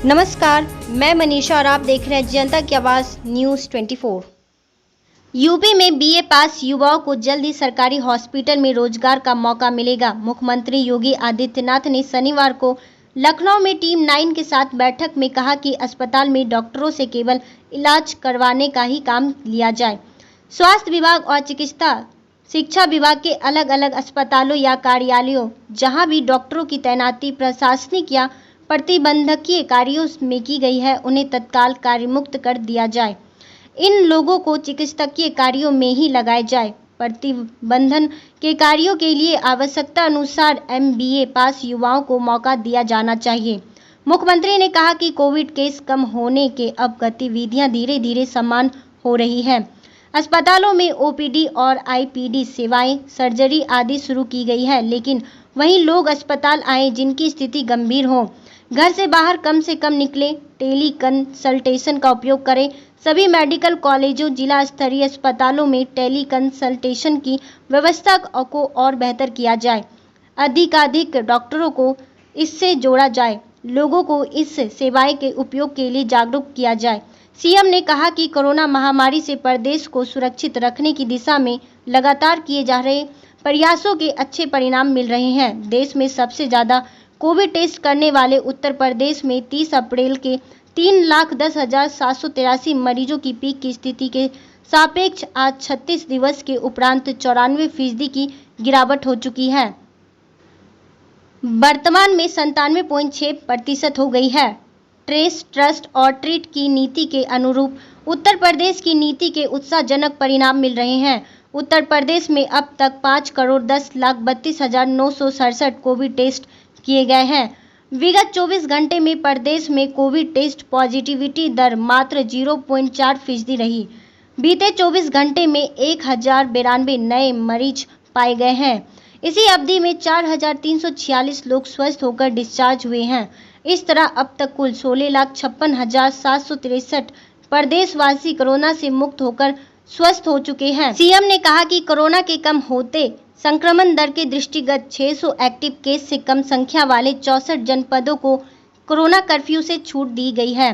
नमस्कार, मैं मनीषा और आप देख रहे हैं जनता की आवाज न्यूज 24। यूपी में बीए पास युवाओं को जल्द ही सरकारी हॉस्पिटल में रोजगार का मौका मिलेगा। मुख्यमंत्री योगी आदित्यनाथ ने शनिवार को लखनऊ में टीम 9 के साथ बैठक में कहा कि अस्पताल में डॉक्टरों से केवल इलाज करवाने का ही काम लिया जाए। स्वास्थ्य विभाग और चिकित्सा शिक्षा विभाग के अलग अलग अस्पतालों या कार्यालयों जहां भी डॉक्टरों की तैनाती प्रशासनिक या प्रतिबंधकीय कार्यों में की गई है, उन्हें तत्काल कार्यमुक्त कर दिया जाए। इन लोगों को चिकित्सकीय कार्यों में ही लगाया जाए। प्रतिबंधन के कार्यों के लिए आवश्यकता अनुसार MBA पास युवाओं को मौका दिया जाना चाहिए। मुख्यमंत्री ने कहा कि कोविड केस कम होने के अब गतिविधियां धीरे धीरे समान हो रही है। अस्पतालों में OPD और IPD सेवाएं, सर्जरी आदि शुरू की गई है, लेकिन वहीं लोग अस्पताल आए जिनकी स्थिति गंभीर हो, घर से बाहर कम से कम निकले, टेली कंसल्टेशन का उपयोग करें। सभी मेडिकल कॉलेजों, जिला स्तरीय अस्पतालों में टेली कंसल्टेशन की व्यवस्था को और बेहतर किया जाए। अधिकाधिक डॉक्टरों को इससे जोड़ा जाए, लोगों को इस सेवाएं के उपयोग के लिए जागरूक किया जाए। सीएम ने कहा कि कोरोना महामारी से प्रदेश को सुरक्षित रखने की दिशा में लगातार किए जा रहे प्रयासों के अच्छे परिणाम मिल रहे हैं। देश में सबसे ज़्यादा कोविड टेस्ट करने वाले उत्तर प्रदेश में 30 अप्रैल के 3,10,783 मरीजों की पीक की स्थिति के सापेक्ष आज 36 दिवस के उपरांत 94% की गिरावट हो चुकी है। वर्तमान में 97.6% हो गई है। ट्रेस, ट्रस्ट और ट्रीट की नीति के अनुरूप उत्तर प्रदेश की नीति के उत्साहजनक परिणाम मिल रहे हैं। उत्तर प्रदेश में अब तक 5,10,32,967 कोविड टेस्ट किए गए हैं। विगत 24 घंटे में प्रदेश में कोविड टेस्ट पॉजिटिविटी दर मात्र 0.4% रही। बीते 24 घंटे में 1,092 नए मरीज पाए गए हैं। इसी अवधि में 4,346 लोग स्वस्थ होकर डिस्चार्ज हुए हैं। इस तरह अब तक कुल 16,56,763 प्रदेशवासी कोरोना से मुक्त होकर स्वस्थ हो चुके हैं। सीएम ने कहा कि कोरोना के कम होते संक्रमण दर के दृष्टिगत 600 एक्टिव केस से कम संख्या वाले 64 जनपदों को कोरोना कर्फ्यू से छूट दी गई है।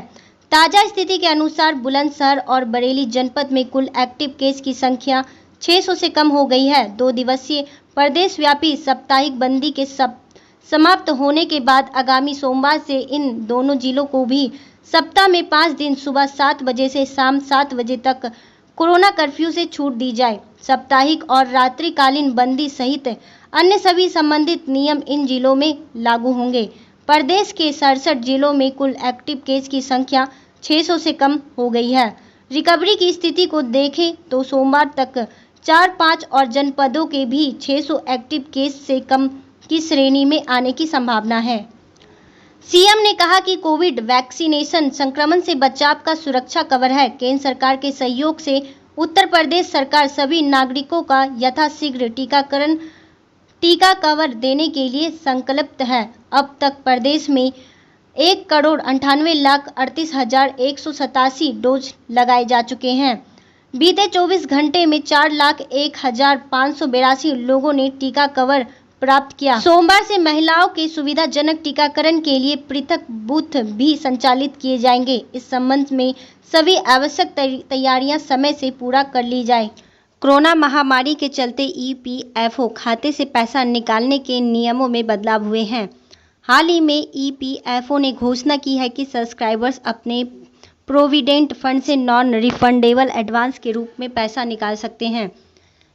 ताजा स्थिति के अनुसार बुलंदशहर और बरेली जनपद में कुल एक्टिव केस की संख्या 600 से कम हो गई है। 2 दिवसीय प्रदेश व्यापी साप्ताहिक बंदी के समाप्त होने के बाद आगामी सोमवार से इन दोनों जिलों को भी सप्ताह में 5 दिन सुबह 7 बजे से शाम 7 बजे तक कोरोना कर्फ्यू से छूट दी जाए। साप्ताहिक और रात्रिकालीन बंदी सहित अन्य सभी संबंधित नियम इन जिलों में लागू होंगे। प्रदेश के 67 जिलों में कुल एक्टिव केस की संख्या 600 से कम हो गई है। रिकवरी की स्थिति को देखें तो सोमवार तक 4-5 और जनपदों के भी 600 एक्टिव केस से कम की श्रेणी में आने की संभावना है। सीएम ने कहा कि कोविड वैक्सीनेशन संक्रमण से बचाव का सुरक्षा कवर है। केंद्र सरकार के सहयोग से उत्तर प्रदेश सरकार सभी नागरिकों का यथाशीघ्र टीका कवर देने के लिए संकल्पित है। अब तक प्रदेश में 1,98,38,187 डोज लगाए जा चुके हैं। बीते 24 घंटे में 4,01,582 लोगों ने टीका कवर प्राप्त किया। सोमवार से महिलाओं के सुविधाजनक टीकाकरण के लिए पृथक बूथ भी संचालित किए जाएंगे। इस संबंध में सभी आवश्यक तैयारियां समय से पूरा कर ली जाए। कोरोना महामारी के चलते EPFO खाते से पैसा निकालने के नियमों में बदलाव हुए हैं। हाल ही में EPFO ने घोषणा की है कि सब्सक्राइबर्स अपने प्रोविडेंट फंड से नॉन रिफंडेबल एडवांस के रूप में पैसा निकाल सकते हैं।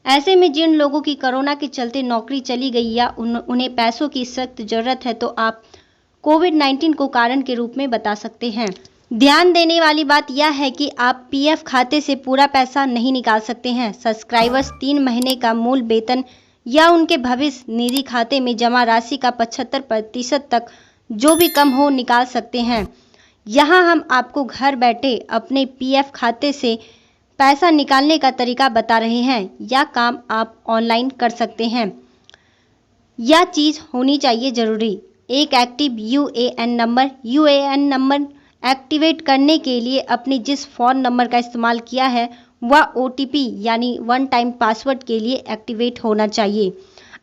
ऐसे में जिन लोगों की कोरोना के चलते नौकरी चली गई या उन्हें पैसों की सख्त जरूरत है तो आप कोविड-19 को कारण के रूप में बता सकते हैं। ध्यान देने वाली बात यह है कि आप PF खाते से पूरा पैसा नहीं निकाल सकते हैं। सब्सक्राइबर्स 3 महीने का मूल वेतन या उनके भविष्य निधि खाते में जमा राशि का 75% तक जो भी कम हो निकाल सकते हैं। यहाँ हम आपको घर बैठे अपने PF खाते से पैसा निकालने का तरीका बता रहे हैं। यह काम आप ऑनलाइन कर सकते हैं। यह चीज़ होनी चाहिए जरूरी, एक एक्टिव UAN नंबर एक्टिवेट करने के लिए अपने जिस फ़ोन नंबर का इस्तेमाल किया है व OTP यानी वन टाइम पासवर्ड के लिए एक्टिवेट होना चाहिए।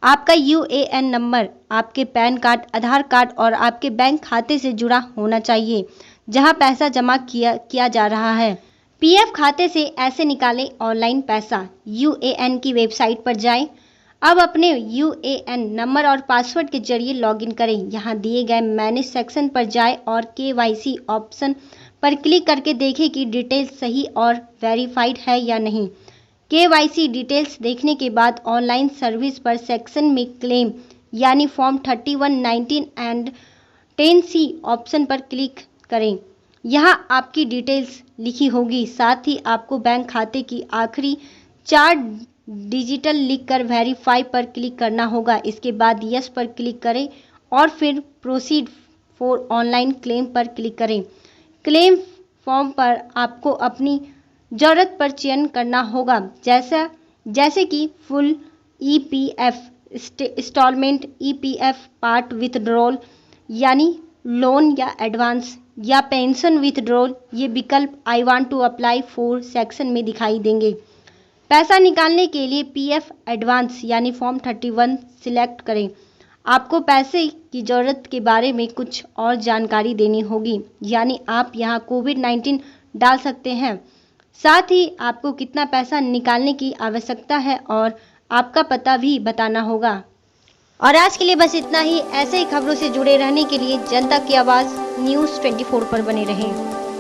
आपका UAN नंबर आपके पैन कार्ड, आधार कार्ड और आपके बैंक खाते से जुड़ा होना चाहिए जहां पैसा जमा किया जा रहा है। PF खाते से ऐसे निकालें ऑनलाइन पैसा। UAN की वेबसाइट पर जाएं। अब अपने UAN नंबर और पासवर्ड के जरिए लॉगिन करें। यहाँ दिए गए मैनेज सेक्शन पर जाएं और KYC ऑप्शन पर क्लिक करके देखें कि डिटेल्स सही और वेरीफाइड है या नहीं। KYC डिटेल्स देखने के बाद ऑनलाइन सर्विस पर सेक्शन में क्लेम यानी फॉर्म 31, 19 एंड 10C ऑप्शन पर क्लिक करें। यहाँ आपकी डिटेल्स लिखी होगी, साथ ही आपको बैंक खाते की आखिरी 4 डिजिटल लिखकर वेरीफाई पर क्लिक करना होगा। इसके बाद यस पर क्लिक करें और फिर प्रोसीड फॉर ऑनलाइन क्लेम पर क्लिक करें। क्लेम फॉर्म पर आपको अपनी ज़रूरत पर चयन करना होगा, जैसे कि full EPF instalment, EPF part withdrawal यानी लोन या एडवांस या पेंशन विथड्रॉल। ये विकल्प I want to apply for section में दिखाई देंगे। पैसा निकालने के लिए PF एडवांस यानी फॉर्म 31 सिलेक्ट करें। आपको पैसे की ज़रूरत के बारे में कुछ और जानकारी देनी होगी, यानी आप यहाँ कोविड-19 डाल सकते हैं। साथ ही आपको कितना पैसा निकालने की आवश्यकता है और आपका पता भी बताना होगा। और आज के लिए बस इतना ही। ऐसे ही खबरों से जुड़े रहने के लिए जनता की आवाज़ न्यूज़ 24 पर बने रहें।